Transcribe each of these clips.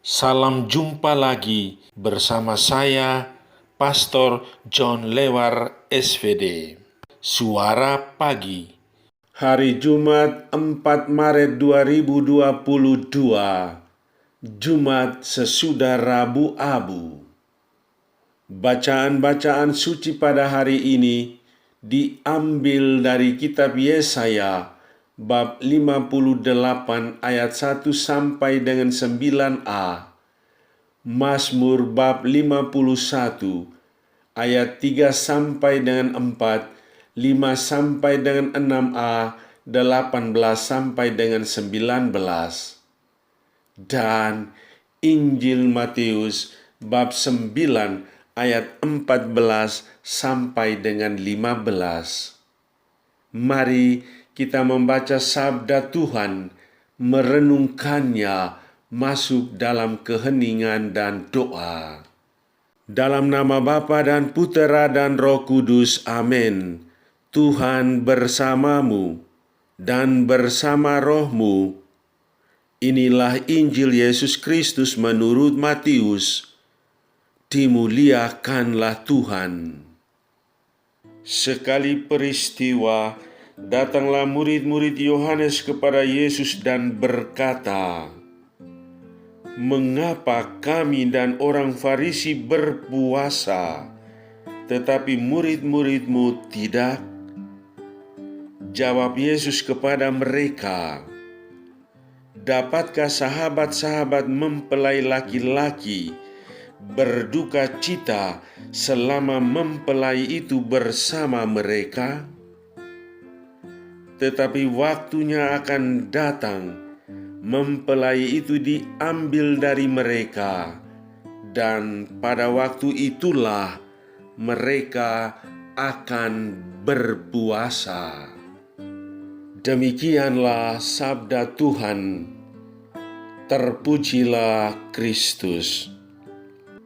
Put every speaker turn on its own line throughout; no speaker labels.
Salam jumpa lagi bersama saya, Pastor John Lewar SVD. Suara Pagi. Hari Jumat 4 Maret 2022. Jumat sesudah Rabu Abu. Bacaan-bacaan suci pada hari ini diambil dari kitab Yesaya bab 58 ayat 1 sampai dengan 9a, Mazmur bab 51 ayat 3 sampai dengan 4, 5 sampai dengan 6a, 18 sampai dengan 19, dan Injil Matius bab 9 ayat 14 sampai dengan 15. Mari kita membaca sabda Tuhan, merenungkannya, masuk dalam keheningan dan doa. Dalam nama Bapa dan Putera dan Roh Kudus, amin. Tuhan bersamamu dan bersama rohmu. Inilah Injil Yesus Kristus menurut Matius. Dimuliakanlah Tuhan. Sekali peristiwa, datanglah murid-murid Yohanes kepada Yesus dan berkata, "Mengapa kami dan orang Farisi berpuasa, tetapi murid-murid-mu tidak?" Jawab Yesus kepada mereka, "Dapatkah sahabat-sahabat mempelai laki-laki berduka cita selama mempelai itu bersama mereka? Tetapi waktunya akan datang, mempelai itu diambil dari mereka, dan pada waktu itulah mereka akan berpuasa." Demikianlah sabda Tuhan. Terpujilah Kristus.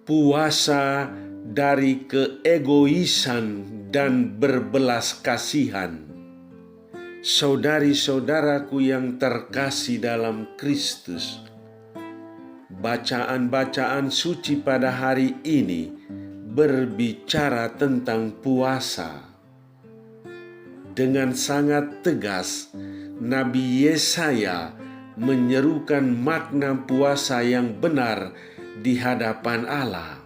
Puasa dari keegoisan dan berbelas kasihan. Saudari-saudaraku yang terkasih dalam Kristus, bacaan-bacaan suci pada hari ini berbicara tentang puasa. Dengan sangat tegas, Nabi Yesaya menyerukan makna puasa yang benar di hadapan Allah.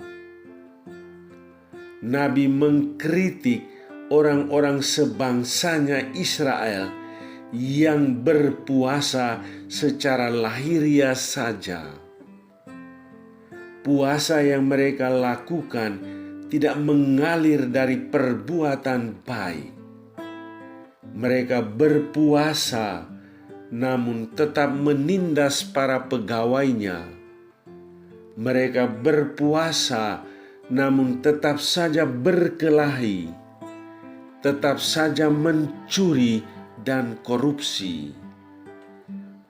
Nabi mengkritik orang-orang sebangsanya Israel yang berpuasa secara lahiriah saja. Puasa yang mereka lakukan tidak mengalir dari perbuatan baik. Mereka berpuasa namun tetap menindas para pegawainya. Mereka berpuasa namun tetap saja berkelahi, tetap saja mencuri dan korupsi.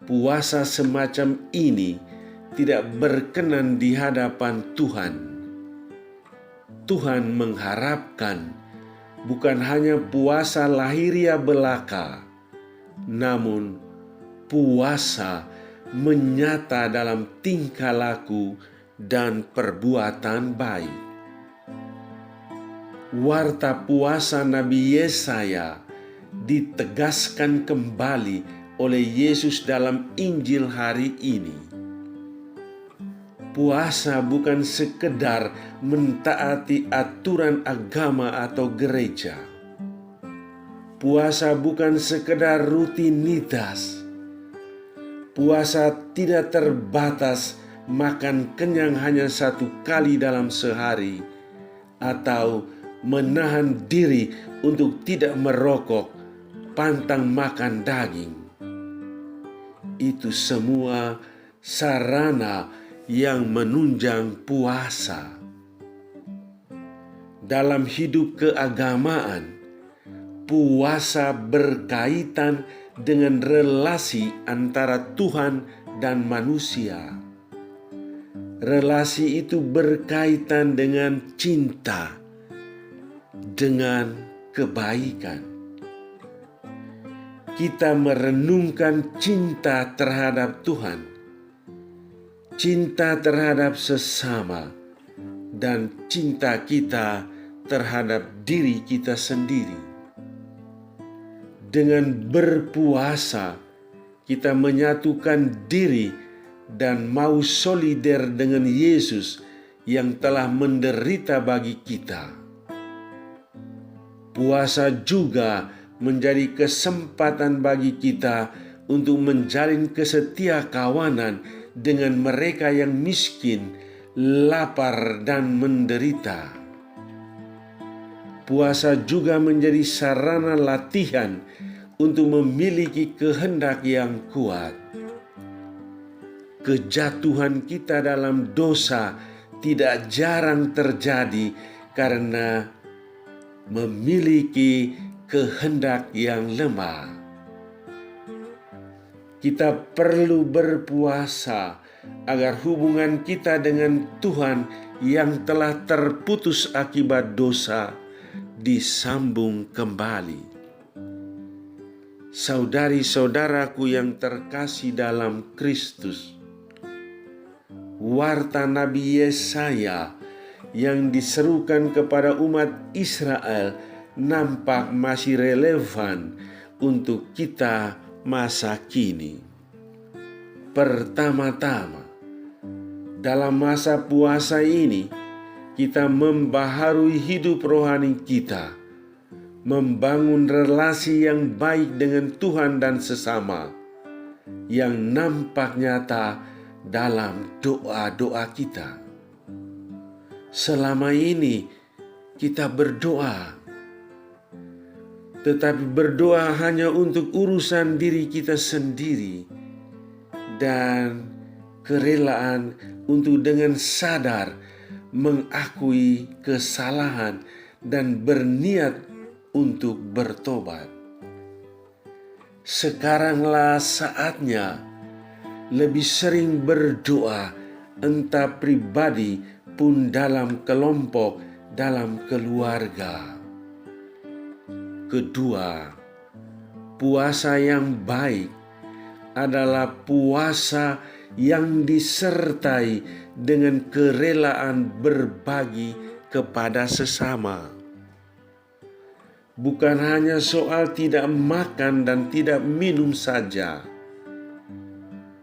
Puasa semacam ini tidak berkenan di hadapan Tuhan. Tuhan mengharapkan bukan hanya puasa lahiriah belaka, namun puasa menyata dalam tingkah laku dan perbuatan baik. Warta puasa Nabi Yesaya ditegaskan kembali oleh Yesus dalam Injil hari ini. Puasa bukan sekedar mentaati aturan agama atau gereja. Puasa bukan sekedar rutinitas. Puasa tidak terbatas makan kenyang hanya 1 kali dalam sehari, atau menahan diri untuk tidak merokok, pantang makan daging. Itu semua sarana yang menunjang puasa. Dalam hidup keagamaan, puasa berkaitan dengan relasi antara Tuhan dan manusia. Relasi itu berkaitan dengan cinta, dengan kebaikan. Kita merenungkan cinta terhadap Tuhan. cinta terhadap sesama, dan cinta kita terhadap diri kita sendiri. Dengan berpuasa, kita menyatukan diri dan mau solider dengan Yesus yang telah menderita bagi kita. Puasa juga menjadi kesempatan bagi kita untuk menjalin kesetiakawanan dengan mereka yang miskin, lapar, dan menderita. Puasa juga menjadi sarana latihan untuk memiliki kehendak yang kuat. Kejatuhan kita dalam dosa tidak jarang terjadi karena memiliki kehendak yang lemah. Kita perlu berpuasa agar hubungan kita dengan Tuhan yang telah terputus akibat dosa disambung kembali. Saudari-saudaraku yang terkasih dalam Kristus, warta Nabi Yesaya yang diserukan kepada umat Israel nampak masih relevan untuk kita masa kini. Pertama-tama, dalam masa puasa ini, kita membaharui hidup rohani kita, membangun relasi yang baik dengan Tuhan dan sesama, yang nampak nyata dalam doa-doa kita. Selama ini kita berdoa, tetapi berdoa hanya untuk urusan diri kita sendiri dan kerelaan untuk dengan sadar mengakui kesalahan dan berniat untuk bertobat. Sekaranglah saatnya lebih sering berdoa, entah pribadi pun dalam kelompok, dalam keluarga. Kedua, puasa yang baik adalah puasa yang disertai dengan kerelaan berbagi kepada sesama. Bukan hanya soal tidak makan dan tidak minum saja.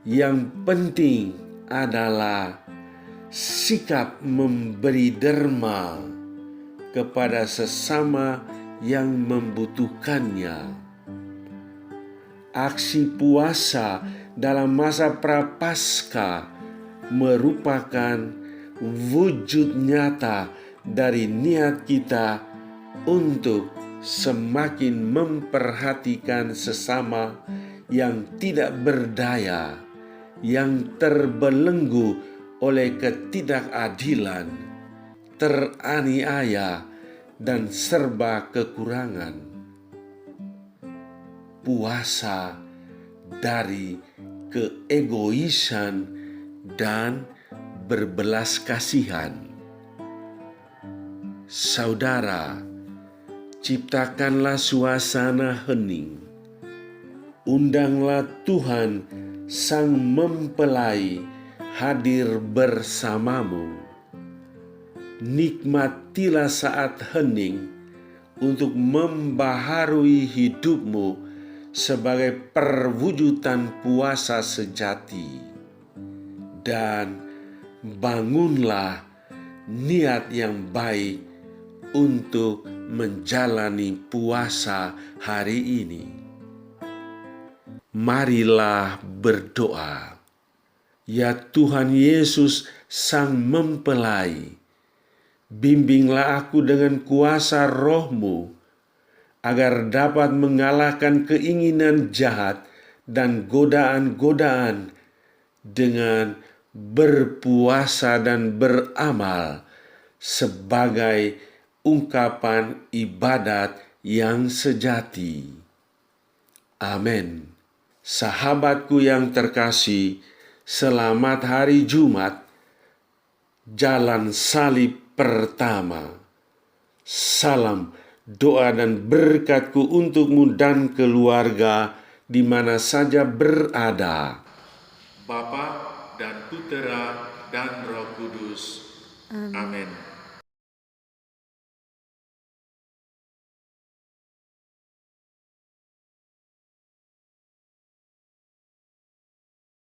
Yang penting adalah sikap memberi derma kepada sesama yang membutuhkannya. Aksi puasa dalam masa Prapaskah merupakan wujud nyata dari niat kita untuk semakin memperhatikan sesama yang tidak berdaya, yang terbelenggu oleh ketidakadilan, teraniaya, dan serba kekurangan. Puasa dari keegoisan dan berbelas kasihan. Saudara, ciptakanlah suasana hening. Undanglah Tuhan Sang Mempelai hadir bersamamu. Nikmatilah saat hening untuk membaharui hidupmu sebagai perwujudan puasa sejati. Dan bangunlah niat yang baik untuk menjalani puasa hari ini. Marilah berdoa. Ya Tuhan Yesus Sang Mempelai, bimbinglah aku dengan kuasa Roh-Mu agar dapat mengalahkan keinginan jahat dan godaan-godaan dengan berpuasa dan beramal sebagai ungkapan ibadat yang sejati. Amin. Sahabatku yang terkasih, selamat hari Jumat, Jalan Salib pertama. Salam doa dan berkatku untukmu dan keluarga di mana saja berada. Bapa dan Putera, dan Roh Kudus. Amin.